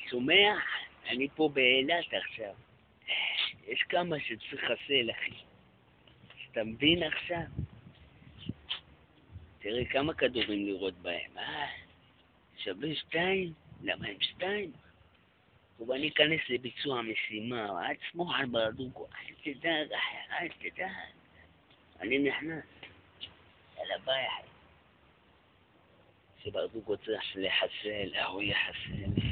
שומע? אני פה באילת עכשיו. יש כמה שצריך לחסל, אחי. אתה מבין עכשיו? תראה כמה כדורים לראות בהם, שווה 2? למה הם 2? טוב, אני אכנס לביצוע המשימה, אל תסמוך על ברדוגו, אל תדאג, אחי, אל תדאג. אני נכנס. יאללה ביי, אחי. שברדוגו צריך לחסל, הוא יחסל.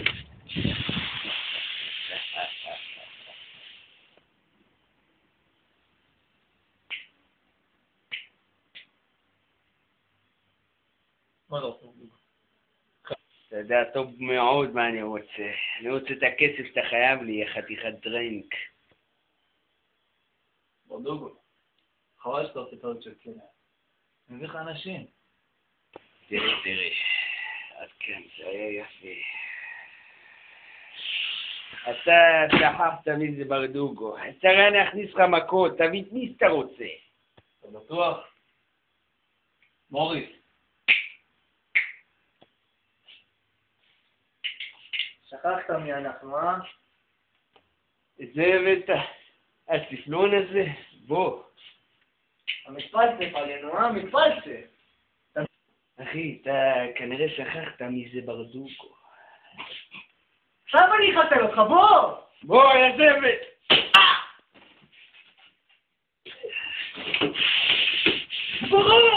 מה לא? אתה יודע טוב מאוד מה אני רוצה. אני רוצה את הכסף שאתה חייב לי, חתיכת דרינק. ברדוגו, חבל שאתה עושה טעות של כלא. אני מביא לך אנשים. תראה. אז כן, זה היה יפה. אתה שכחת מי זה ברדוגו. תראה, אני אכניס לך מכות, תביא את מי שאתה רוצה. אתה בטוח? מוריס. שכחת מי אנחנו, אה? את זה הבאת. הספלון הזה? בוא. המתפלצף עלינו, מתפלצף. אחי, אתה כנראה שכחת מי זה ברדוגו. עכשיו אני אחסל אותך, בוא! בוא, יא זבל! ברור!